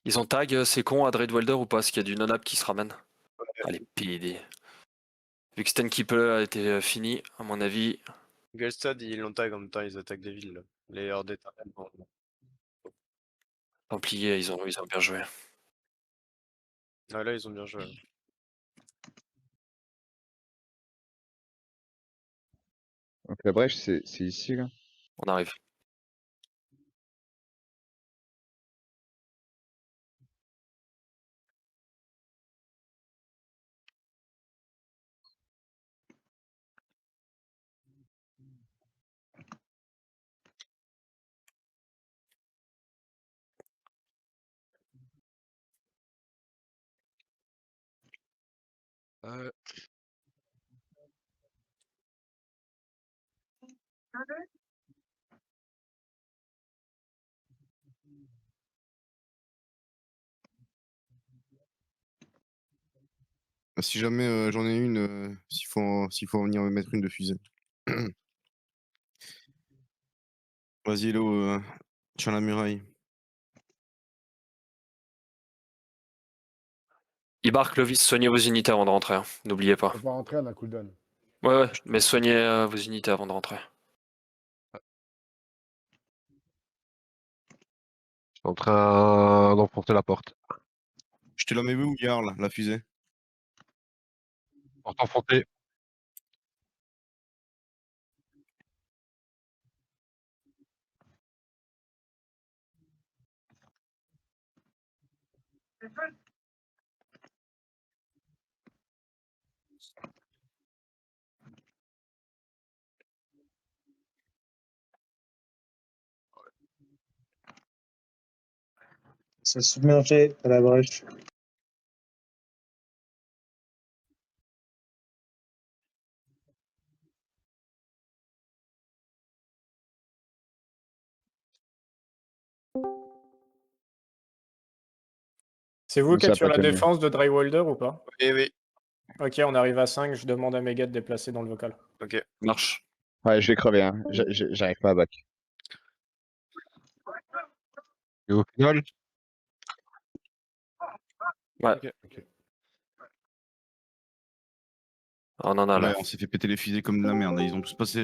Ils ont tag, c'est con, à Dreadwelder ou pas? Parce qu'il y a du non-app qui se ramène. Allez, PD. Vu que Stenkeeper a été fini, à mon avis. Galstad, ils l'ont tag en même temps, ils attaquent des villes. Là. Les Hordes éternelles. Templiers, ils ont bien joué. Ah, là, ils ont bien joué. Ouais. Donc la brèche, c'est ici, là. On arrive. Si jamais j'en ai une, s'il faut venir me mettre une de fusée. Vas-y, Hello, tiens la muraille. Il barque le vice, soignez vos unités avant de rentrer, hein. N'oubliez pas. On va rentrer, on a cooldown. Ouais, mais soignez vos unités avant de rentrer. Je suis en train d'enfoncer la porte. Je te la mets où, Yarl, la fusée? Porte enfoncée. C'est submergé à la brèche. C'est vous Mais qui ça êtes a sur pas la tenu. défense de Drywalder ou pas? Oui, oui. Ok, on arrive à 5, je demande à Mega de déplacer dans le vocal. Ok. Marche. Ouais, je vais crever, hein. J'arrive pas à back. Et au final, Ouais. Ok. On en a là. Ouais, on s'est fait péter les fusées comme de la merde. Ils ont tous passé.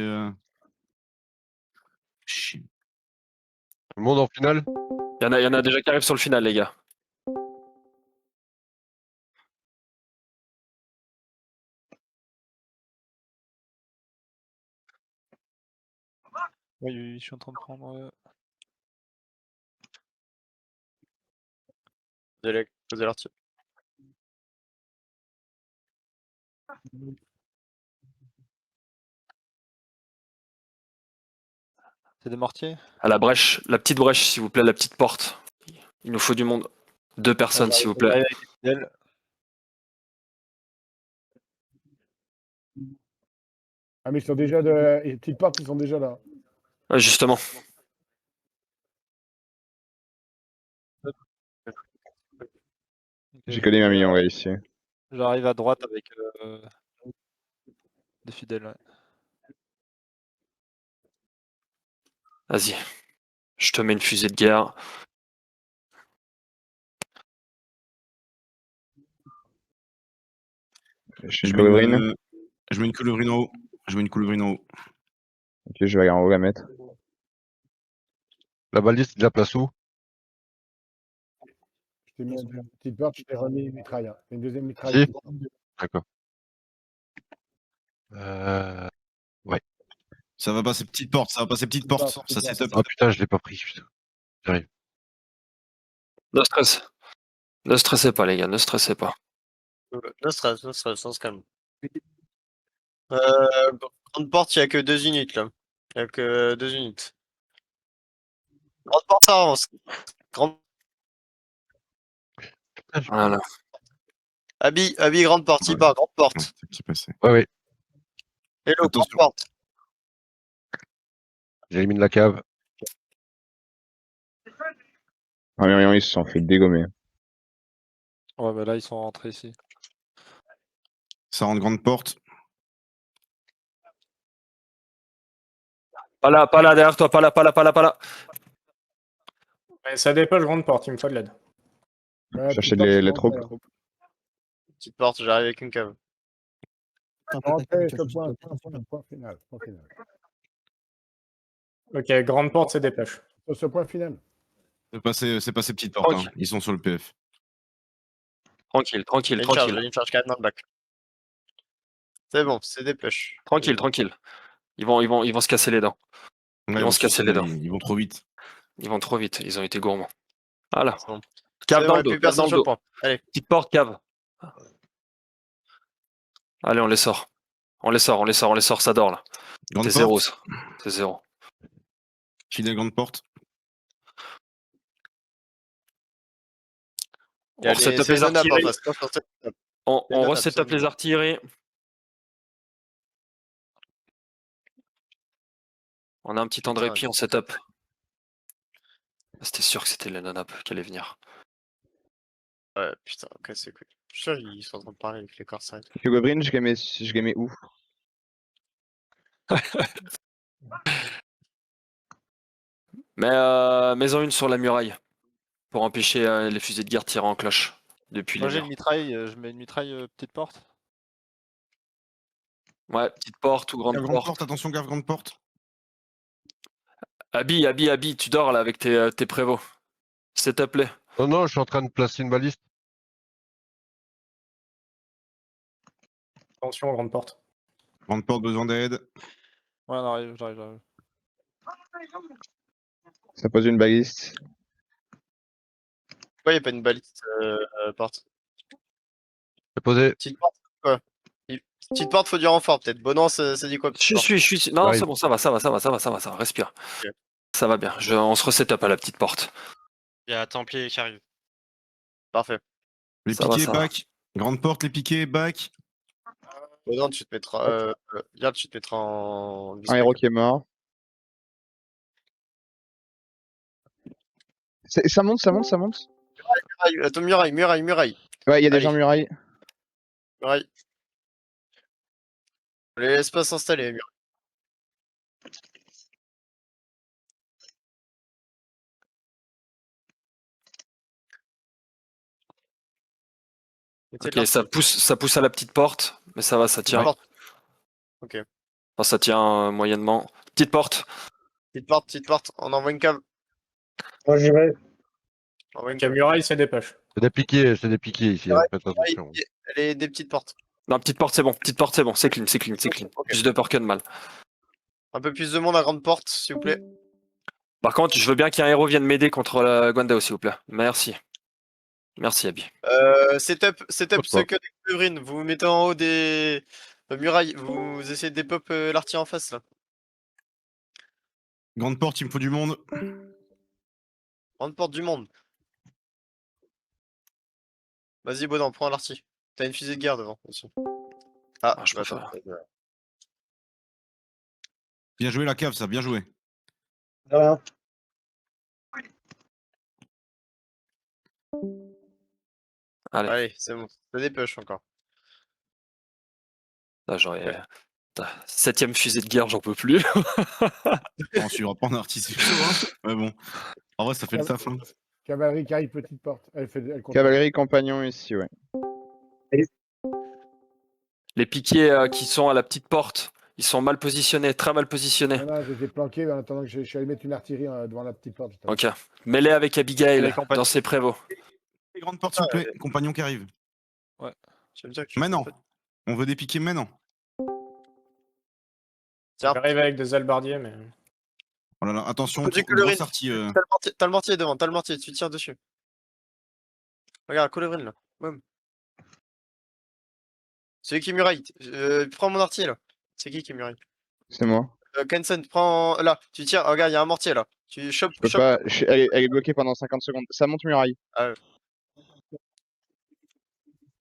Chier. tout le monde en finale. Il y en a déjà qui arrivent sur le final, les gars. Oui, oui, oui, je suis en train de prendre. Posez l'artillerie. C'est des mortiers? À la brèche, la petite brèche, s'il vous plaît, la petite porte. Il nous faut du monde. 2 personnes, s'il vous plaît. J'arrive avec des fidèles. Ah, mais ils sont déjà de. Les petites portes, ils sont déjà là. Ouais, justement. Ok, J'ai collé ma million ici. J'arrive à droite avec des fidèles. Ouais. Vas-y. Je te mets une fusée de guerre. Je suis une Je mets une colbrine en haut. Ok, je vais en haut la mettre. La baliste, c'est déjà place où? Je t'ai mis une petite porte, je t'ai remis une mitraille. Hein. Une deuxième mitraille. Si. D'accord. Ouais. Ça va passer petite porte, ça setup. Ah putain, je l'ai pas pris. Putain. J'arrive. Ne stress. Ne stressez pas, les gars, ne stressez pas. No stress, on se calme. Grande porte, il n'y a que 2 unités là. Il n'y a que 2 unités. Grande porte, ça avance. Grande... Voilà. Abby, grande porte, il part, grande porte. Qui passait. Ouais, ouais. Hello, grande Attention. porte. J'élimine la cave. Ah, mais ils se sont fait dégommer. Ouais, bah là, ils sont rentrés ici. Ça rentre grande porte. Pas là, derrière toi, pas là. Ouais, ça dépêche grande porte, il me faut de l'aide. Ouais, Chercher petite porte, les c'est troupes. rentré, hein. Petite porte, j'arrive avec une cave. Rentré, ce point final. Point final. Ok, grande porte, c'est dépêche. Sur ce point final. C'est passé petite porte, hein. Tranquille. Ils sont sur le PF. Tranquille, tranquille, Il y a une charge, il y tranquille. a une charge quand même dans le bac. C'est bon, c'est dépêche. Tranquille, tranquille. Ils vont se casser les dents. Ouais, Ils vont se casser les dents. Ils vont trop vite. Ils vont trop vite. Ils ont été gourmands. Voilà. C'est bon. Cave C'est dans bon, le et dos. plus Cave dans personne le sur le dos. point. Allez, Petite porte, cave. Allez, on les sort. On les sort, on les sort, on les sort. Ça dort là. Grande C'est zéro, porte. ça. C'est zéro. Fidèle grande porte. il y a On reset up c'est les non-up en artilleries. face. Attention, c'est- On C'est notable, reset c'est up les notable. artilleries. On a un petit temps de Putain, répit, on setup. C'était sûr que c'était le non-up qui allait venir. Ouais, putain, ok, c'est cool. Je suis sûr qu'ils sont en train de parler avec les corsaires. Hugo Green, je gagnais où? Mais maison 1 sur la muraille. Pour empêcher les fusées de guerre de tirer en cloche. Depuis Moi les j'ai murs. une mitraille, je mets une mitraille petite porte. Ouais, petite porte ou grande Grande porte. porte, attention, gaffe, grande porte. Abi, tu dors là avec tes prévôts. Setup les. Non, non, je suis en train de placer une baliste. Attention, grande porte. Grande porte, besoin d'aide. Ouais, on arrive, j'arrive. Ça pose une baliste. Pourquoi il n'y a pas une baliste porte? C'est posé. Petite porte, quoi. Petite porte, faut du renfort peut-être. Bonan, ça dit quoi? petite porte Je suis. Non, J'arrive. c'est bon, ça va, respire. Ok. Ça va bien. On se reset up à la petite porte. Il y a Templier qui arrive. Parfait. Les Ça va, piquets, ça va. back. Grande porte, les piquets, back. Bonan, tu te mettras. Regarde, tu te mettras en. Un héros qui est mort. Ça monte. Muraille. Ouais, il y a des Allez. gens murailles. Muraille. Les laisse pas s'installer, muraille. Mettez de Ok, ça pousse à la petite porte, mais ça va, ça tient. l'artillerie. Ok. Enfin, ça tient moyennement. Petite porte. Petite porte. On envoie une cave. Moi, j'y vais. On envoie une Ok, cave. muraille, c'est dépêche. C'est des piquets ici, hein, faites attention. Les des petites portes. Non, petite porte, c'est bon. C'est clean. Ok. Plus de peur que de mal. Un peu plus de monde à grande porte, s'il vous plaît. Par contre, je veux bien qu'un héros vienne m'aider contre la Guandao, s'il vous plaît. Merci. Merci, Abi. Setup, ceux que des Severine. Vous vous mettez en haut des murailles. Vous essayez de dépop l'artillerie en face, là. Grande porte, il me faut du monde. Grande porte du monde. Vas-y, Bonan, prends l'artillerie. T'as une fusée de guerre devant aussi. Ah, Je bah, préfère. attends. Bien joué la cave, ça, bien joué. De rien. Allez, Allez, c'est bon. Ça dépêche encore. là, j'aurais. 7ème fusée de guerre, j'en peux plus. On suivra pas en artiste, c'est chaud, hein. Ouais, bon. En vrai, ça fait le taf, hein. Cavalerie qui arrive, petite porte. Elle continue. Cavalerie compagnon ici, ouais. Les piquets qui sont à la petite porte, ils sont mal positionnés, très mal positionnés. Non, je les ai planqués en attendant que je suis allé mettre une artillerie devant la petite porte. Ok. Mêlée avec Abigail Les compagnons. dans ses prévôts. Les grandes portes, s'il vous plaît. Compagnon qui arrive. J'aime bien que tu Maintenant. On veut des piquets maintenant. Tiens. J'arrive avec des albardiers, mais. Oh là là, attention, Faut du grosse colorine. sortie. T'as le mortier devant, t'as le mortier, tu tires dessus. Regarde, Colevrine là. Boum. Celui qui muraille. Prends mon artillerie là. C'est qui muraille? C'est moi. Kensen, prends. Là, tu tires. Regarde, il y a un mortier là. Tu chopes. Je peux pas. Elle est bloquée pendant 50 secondes. Ça monte muraille.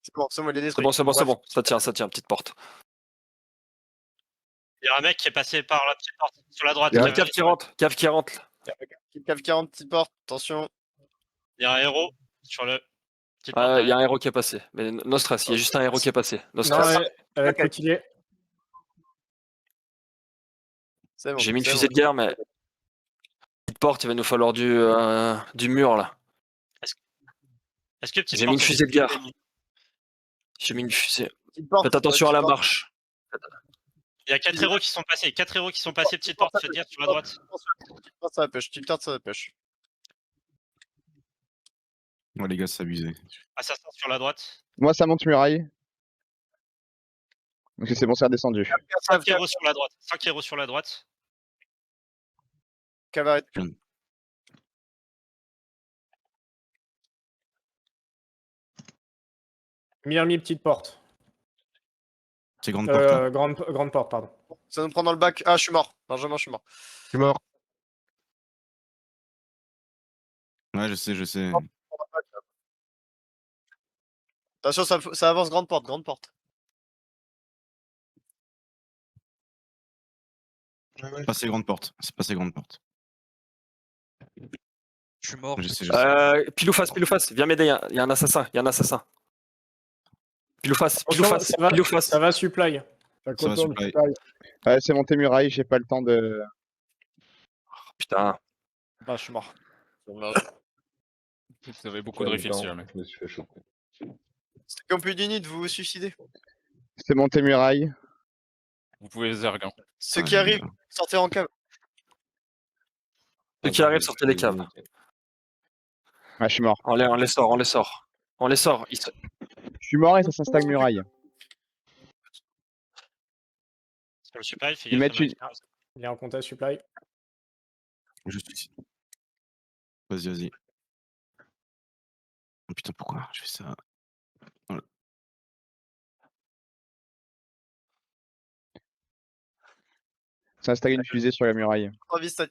C'est bon, il est C'est détruit. bon, c'est Bref. bon. Ça tient, petite porte. Il y a un mec qui est passé par la petite porte sur la droite. Il y a un cave qui rentre. Cave 40, petite porte, attention. Il y a un héros sur le. petite Ah, porte il y a un héros qui est passé. Mais no stress, il y a juste un héros qui est passé. No Non, stress. avec Coutilier. C'est bon. J'ai mis une c'est fusée de guerre, mais. Petite porte, il va nous falloir du mur là. Est-ce que petite J'ai mis une porte, fusée de gare. J'ai mis une fusée. Petite porte, Faites attention à la petite porte. marche. Il y a 4 héros qui sont passés. 4 héros qui sont passés. Petite porte, faites gaffe sur la droite. Petite porte, ça pêche. Petite porte, ça pêche. Ouais, les gars, c'est abusé. Assassin sur la droite. Moi, ça monte muraille. Ok, c'est bon, c'est redescendu. 5 héros sur la droite. 5 héros sur la droite. Cavalerie. Miami, petite porte. C'est grande porte. hein. Grande porte, pardon. Ça nous prend dans le bac. Ah, je suis mort. Benjamin, je suis mort. Je suis mort. Ouais, je sais. Attention, ça avance grande porte, grande porte. Passez grande porte. C'est passé grande porte. Je suis mort. Je sais. Pilou face, viens m'aider, il y a un assassin, Pilou face, Ça va supply. Ça Ça va contourne, supply. supply. Ouais, c'est monté muraille, j'ai pas le temps de. Putain, Ah, je suis mort. Vous avez beaucoup de refills si jamais. Je me suis fait choper. C'est comme plus d'unité, vous vous suicidez. C'est monté muraille. Vous pouvez zerg. Hein. Ceux Ouais, qui arrivent, sortez en cave. ceux qui arrivent, sortez les caves. Ouais, je suis mort. On les sort. Je suis mort et ça s'installe muraille. Sur le supply, fais Ils gaffe. mettent la une- magie. Il est en compte à supply. Je suis ici. Vas-y. Oh, putain, pourquoi je fais ça? Ça installe une fusée sur la muraille.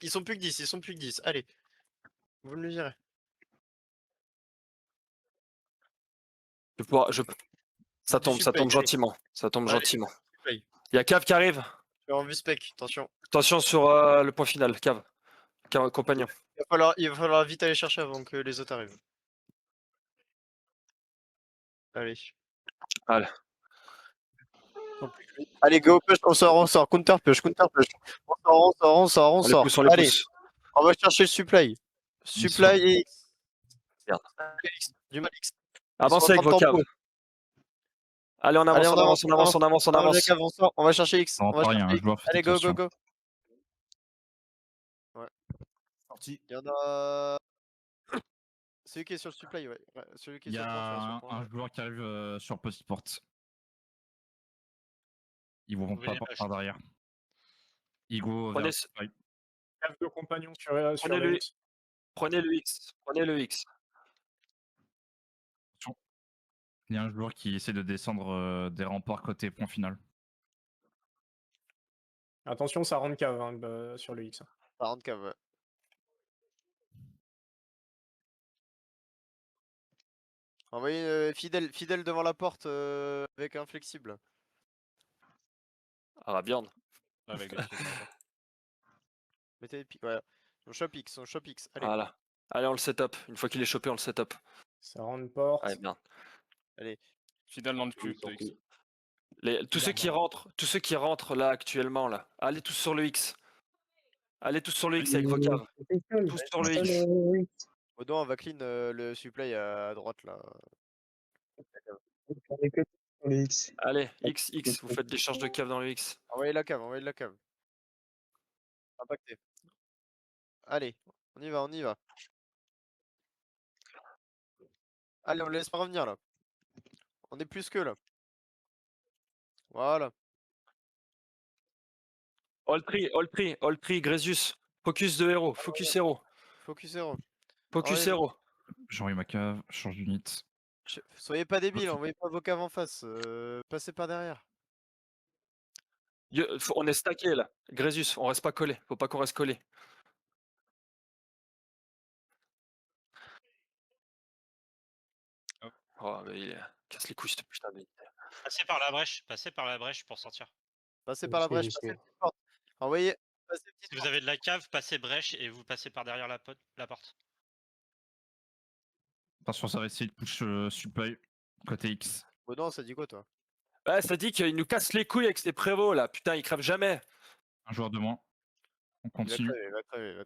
Ils sont plus que 10, Allez. Vous me le direz. Ça tombe supply, gentiment. Allez. Supply. Il y a cave qui arrive. Je suis en vue spec, attention. Attention sur le point final, cave. Compagnon. Il va falloir vite aller chercher avant que les autres arrivent. Allez. Allez. Allez, go, push, on sort, counter push. On sort. On les Allez, pousse. on va chercher le supply. Supply et X. Merde. Du mal X. Avancez avec vos caves. Allez, on avance. On va chercher X. Non, On va pas rien, chercher je dois X. faire Allez, go. attention. Ouais. Sorti. Il y en a. Celui qui est sur le supply, ouais. Celui qui est Il y sur le a point, un joueur qui arrive sur petite porte. Ils vont Ouvrez pas les par poches. derrière. Ils go Prenez vers supply. Cave de compagnon sur Prenez-le. le X. Prenez le X. Il y a un joueur qui essaie de descendre des remparts côté point final. Attention, ça rentre cave sur le X. 40 cave, ouais. Envoyez fidèle devant la porte avec un flexible. Ah la viande. Avec des Mettez des pics, ouais. On shop X. Allez. Voilà. Allez, on le setup. Une fois qu'il est chopé, on le setup. Ça rentre porte. Allez, bien. Fidèle dans le cul. de X. Tous ceux qui rentrent là actuellement là, allez tous sur le X. Allez tous sur le X avec vos caves. Tous sur le X. Audon, on va clean le supply à droite là. Allez, X, vous faites des charges de cave dans le X. Envoyez la cave. Impacté. Allez, on y va. Allez, on le laisse pas revenir là. On est plus que là. Voilà. All tree, Grésus. Focus de héros, focus héros. Focus hero. Focus Envoyez- héros. J'envoie ma cave, je change d'unité. Soyez pas débiles, envoyez pas vos caves en face. Passez par derrière. On est stacké là. Grésus, on reste pas collé. Faut pas qu'on reste collé. Oh, mais il casse les couilles, ce putain de. Passez par la brèche pour sortir. Passez par la brèche, passez la petite porte. Envoyez. Passez petite Si vous avez de la cave, passez brèche et vous passez par derrière la porte. Attention, ça va essayer de push supply côté X. Audon, ça dit quoi toi? Ouais, ça dit qu'il nous casse les couilles avec ses prévôts là. Putain, il crève jamais. Un joueur de moins. On Il va continue. crever.